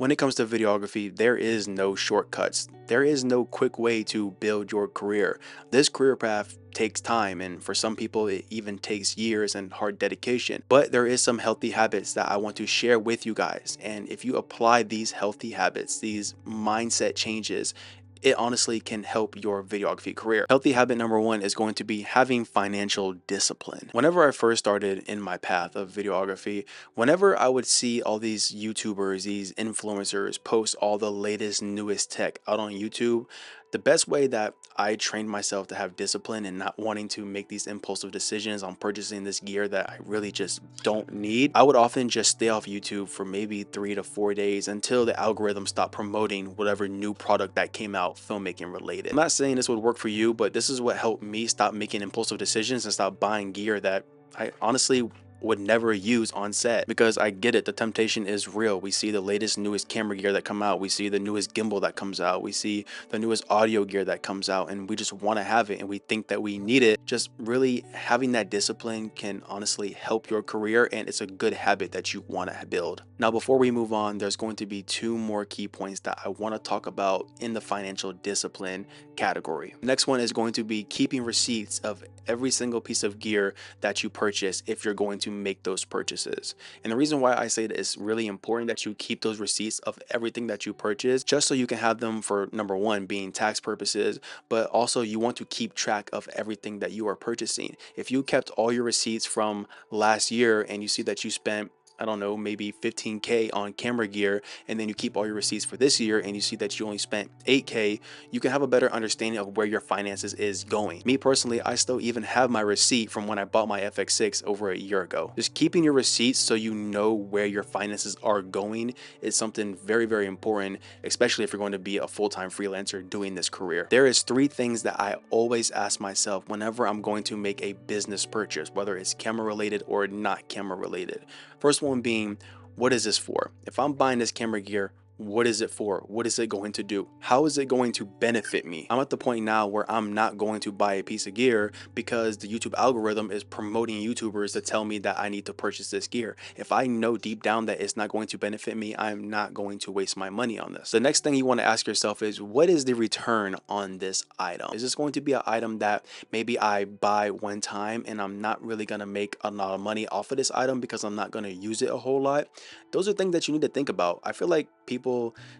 When it comes to videography, there is no shortcuts. There is no quick way to build your career. This career path takes time, and for some people, it even takes years and hard dedication. But there is some healthy habits that I want to share with you guys. And if you apply these healthy habits, these mindset changes, it honestly can help your videography career. Healthy habit number one is going to be having financial discipline. Whenever I first started in my path of videography, whenever I would see all these YouTubers, these influencers post all the latest, newest tech out on YouTube, the best way that I trained myself to have discipline and not wanting to make these impulsive decisions on purchasing this gear that I really just don't need, I would often just stay off YouTube for maybe 3 to 4 days until the algorithm stopped promoting whatever new product that came out filmmaking related. I'm not saying this would work for you, but this is what helped me stop making impulsive decisions and stop buying gear that I honestly would never use on set. Because I get it, the temptation is real. We see the latest newest camera gear that come out, we see the newest gimbal that comes out, we see the newest audio gear that comes out, and we just want to have it and we think that we need it. Just really having that discipline can honestly help your career, and it's a good habit that you want to build. Now before we move on, there's going to be two more key points that I want to talk about in the financial discipline category. Next one is going to be keeping receipts of every single piece of gear that you purchase if you're going to make those purchases. And the reason why I say that it's really important that you keep those receipts of everything that you purchase, just so you can have them for number one, being tax purposes, but also you want to keep track of everything that you are purchasing. If you kept all your receipts from last year and you see that you spent, I don't know, maybe 15K on camera gear, and then you keep all your receipts for this year and you see that you only spent 8K, you can have a better understanding of where your finances is going. Me personally, I still even have my receipt from when I bought my FX6 over a year ago. Just keeping your receipts so you know where your finances are going is something very, very important, especially if you're going to be a full-time freelancer doing this career. There is three things that I always ask myself whenever I'm going to make a business purchase, whether it's camera related or not camera related. First one being, what is this for? If I'm buying this camera gear, what is it for? What is it going to do? How is it going to benefit me? I'm at the point now where I'm not going to buy a piece of gear because the YouTube algorithm is promoting YouTubers to tell me that I need to purchase this gear. If I know deep down that it's not going to benefit me, I'm not going to waste my money on this. The next thing you want to ask yourself is, what is the return on this item? Is this going to be an item that maybe I buy one time and I'm not really going to make a lot of money off of this item because I'm not going to use it a whole lot? Those are things that you need to think about. I feel like people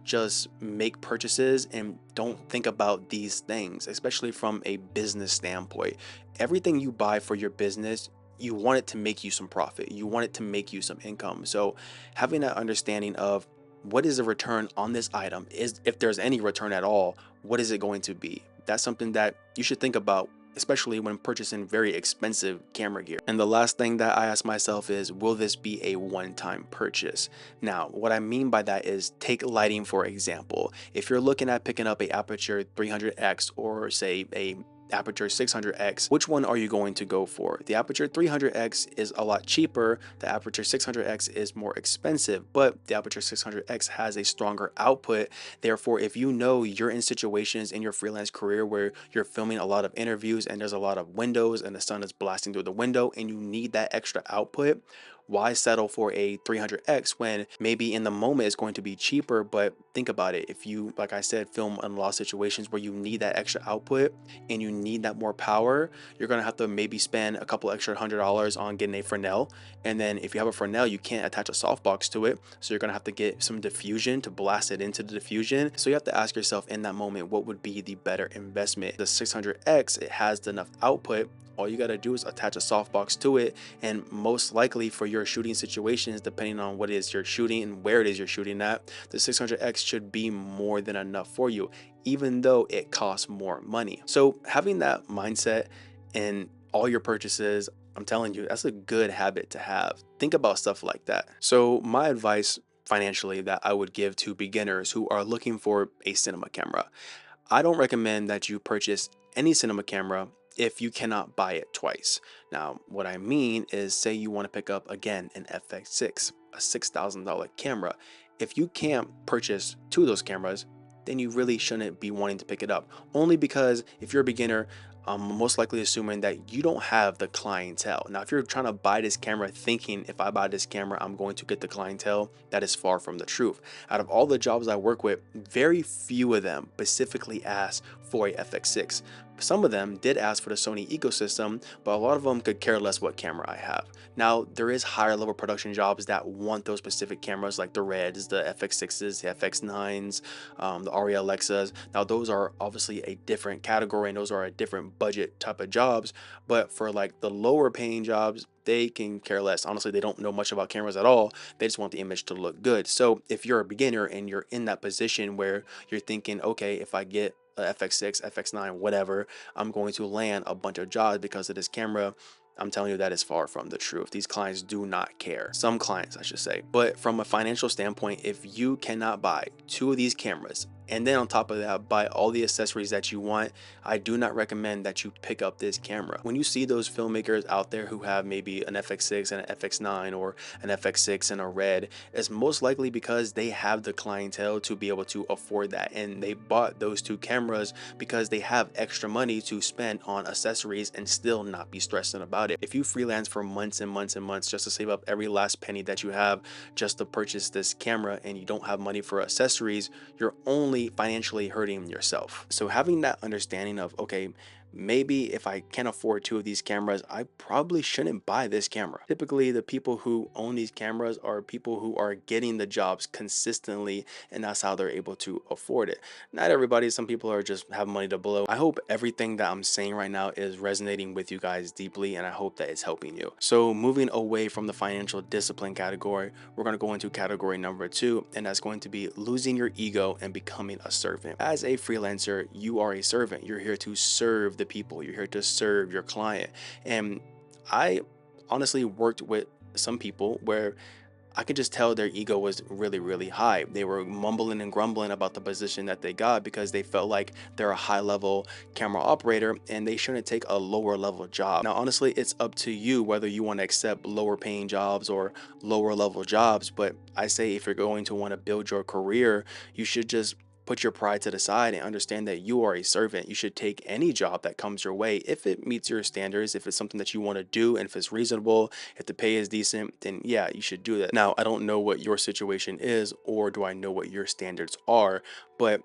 just make purchases and don't think about these things, especially from a business standpoint. Everything you buy for your business, you want it to make you some profit. You want it to make you some income. So having that understanding of what is the return on this item, is if there's any return at all, what is it going to be? That's something that you should think about, especially when purchasing very expensive camera gear. And the last thing that I ask myself is, will this be a one-time purchase? Now, what I mean by that is, take lighting for example. If you're looking at picking up a aperture 300x or say a aperture 600x, which one are you going to go for? The aperture 300x is a lot cheaper, the aperture 600x is more expensive, but the aperture 600x has a stronger output. Therefore, if you know you're in situations in your freelance career where you're filming a lot of interviews and there's a lot of windows and the sun is blasting through the window and you need that extra output, why settle for a 300x when maybe in the moment it's going to be cheaper? But think about it. If you, like I said, film in a lot of situations where you need that extra output and you need that more power, you're going to have to maybe spend a couple extra $100 on getting a Fresnel. And then if you have a Fresnel, you can't attach a softbox to it. So you're going to have to get some diffusion to blast it into the diffusion. So you have to ask yourself in that moment, what would be the better investment? The 600X, it has enough output. All you got to do is attach a softbox to it, and most likely for your shooting situations, depending on what it is you're shooting and where it is you're shooting at, the 600X should be more than enough for you, even though it costs more money. So having that mindset in all your purchases, I'm telling you, that's a good habit to have. Think about stuff like that. So my advice financially that I would give to beginners who are looking for a cinema camera, I don't recommend that you purchase any cinema camera if you cannot buy it twice. Now, what I mean is, say you want to pick up again an FX6, a $6,000 camera. If you can't purchase two of those cameras, then you really shouldn't be wanting to pick it up. Only because if you're a beginner, I'm most likely assuming that you don't have the clientele. Now, if you're trying to buy this camera thinking if I buy this camera, I'm going to get the clientele, that is far from the truth. Out of all the jobs I work with, very few of them specifically ask for a FX6. Some of them did ask for the Sony ecosystem, but a lot of them could care less what camera I have. Now, there is higher level production jobs that want those specific cameras like the Reds, the FX6s, the FX9s, the Arri Alexas. Now, those are obviously a different category and those are a different budget type of jobs. But for like the lower paying jobs, they can care less. Honestly, they don't know much about cameras at all. They just want the image to look good. So if you're a beginner and you're in that position where you're thinking, okay, if I get a FX6, FX9, whatever, I'm going to land a bunch of jobs because of this camera. I'm telling you that is far from the truth. These clients do not care. Some clients, I should say. But from a financial standpoint, if you cannot buy two of these cameras and then on top of that, buy all the accessories that you want, I do not recommend that you pick up this camera. When you see those filmmakers out there who have maybe an FX6 and an FX9 or an FX6 and a Red, it's most likely because they have the clientele to be able to afford that. And they bought those two cameras because they have extra money to spend on accessories and still not be stressing about it. If you freelance for months and months and months just to save up every last penny that you have just to purchase this camera and you don't have money for accessories, you're only financially hurting yourself. So having that understanding of, okay, maybe if I can't afford two of these cameras, I probably shouldn't buy this camera. Typically, the people who own these cameras are people who are getting the jobs consistently, and that's how they're able to afford it. Not everybody, some people are just have money to blow. I hope everything that I'm saying right now is resonating with you guys deeply, and I hope that it's helping you. So moving away from the financial discipline category, we're going to go into category number 2, and that's going to be losing your ego and becoming a servant. As a freelancer, you are a servant. You're here to serve the people. You're here to serve your client. And I honestly worked with some people where I could just tell their ego was really, really high. They were mumbling and grumbling about the position that they got because they felt like they're a high level camera operator and they shouldn't take a lower level job. Now, honestly, it's up to you whether you want to accept lower paying jobs or lower level jobs. But I say if you're going to want to build your career, you should just put your pride to the side and understand that you are a servant. You should take any job that comes your way if it meets your standards, if it's something that you want to do, and if it's reasonable, if the pay is decent, then yeah, you should do that. Now, I don't know what your situation is, or do I know what your standards are, but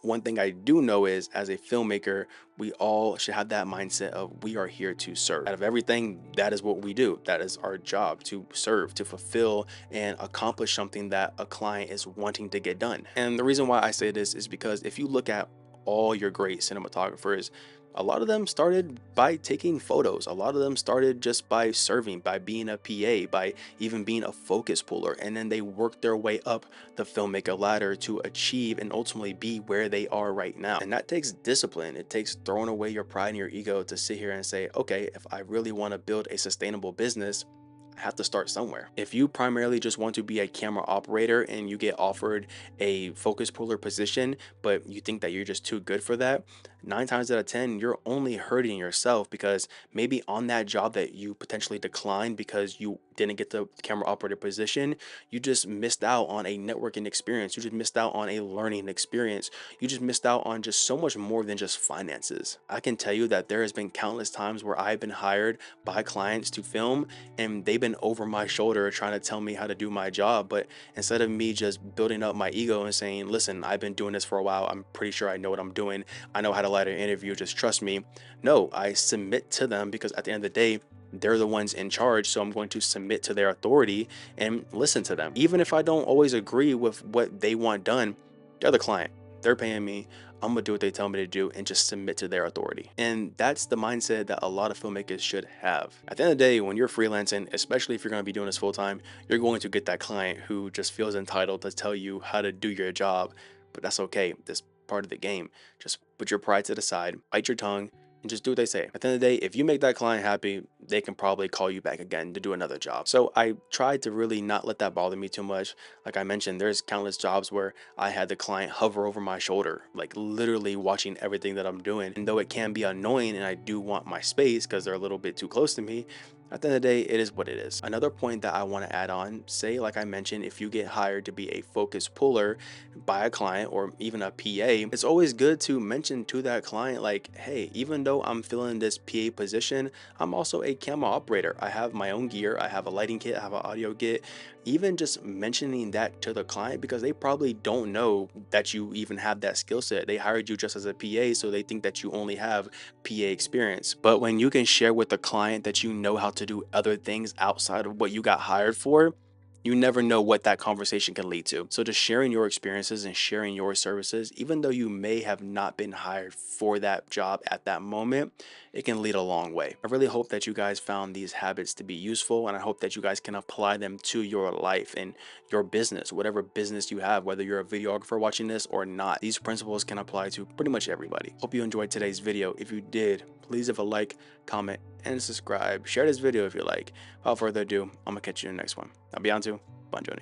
one thing I do know is as a filmmaker, we all should have that mindset of we are here to serve. Out of everything, that is what we do. That is our job, to serve, to fulfill and accomplish something that a client is wanting to get done. And the reason why I say this is because if you look at all your great cinematographers, a lot of them started by taking photos. A lot of them started just by serving, by being a PA, by even being a focus puller. And then they worked their way up the filmmaker ladder to achieve and ultimately be where they are right now. And that takes discipline. It takes throwing away your pride and your ego to sit here and say, okay, if I really want to build a sustainable business, I have to start somewhere. If you primarily just want to be a camera operator and you get offered a focus puller position, but you think that you're just too good for that, 9 times out of 10, you're only hurting yourself because maybe on that job that you potentially declined because you didn't get the camera operator position, you just missed out on a networking experience. You just missed out on a learning experience. You just missed out on just so much more than just finances. I can tell you that there has been countless times where I've been hired by clients to film and they've been over my shoulder trying to tell me how to do my job. But instead of me just building up my ego and saying, listen, I've been doing this for a while, I'm pretty sure I know what I'm doing, I know how to light an interview, just trust me. No, I submit to them because at the end of the day, they're the ones in charge. So I'm going to submit to their authority and listen to them. Even if I don't always agree with what they want done, they're the client. They're paying me. I'm gonna do what they tell me to do and just submit to their authority. And that's the mindset that a lot of filmmakers should have. At the end of the day, when you're freelancing, especially if you're gonna be doing this full time, you're going to get that client who just feels entitled to tell you how to do your job. But that's okay. That's part of the game. Just put your pride to the side, bite your tongue, and just do what they say. At the end of the day, if you make that client happy, they can probably call you back again to do another job. So I tried to really not let that bother me too much. Like I mentioned, there's countless jobs where I had the client hover over my shoulder, like literally watching everything that I'm doing. And though it can be annoying and I do want my space because they're a little bit too close to me, At the end of the day, it is what it is. Another point that I want to add on, say, like I mentioned, if you get hired to be a focus puller by a client or even a PA, it's always good to mention to that client, like, hey, even though I'm filling this PA position, I'm also a camera operator. I have my own gear, I have a lighting kit, I have an audio kit. Even just mentioning that to the client, because they probably don't know that you even have that skill set. They hired you just as a PA, so they think that you only have PA experience. But when you can share with the client that you know how to do other things outside of what you got hired for, you never know what that conversation can lead to. So just sharing your experiences and sharing your services, even though you may have not been hired for that job at that moment, it can lead a long way. I really hope that you guys found these habits to be useful, and I hope that you guys can apply them to your life and your business, whatever business you have, whether you're a videographer watching this or not. These principles can apply to pretty much everybody. Hope you enjoyed today's video. If you did, please leave a like, comment, and subscribe. Share this video if you like. Without further ado, I'm gonna catch you in the next one. I'll be on to. Bonjoni.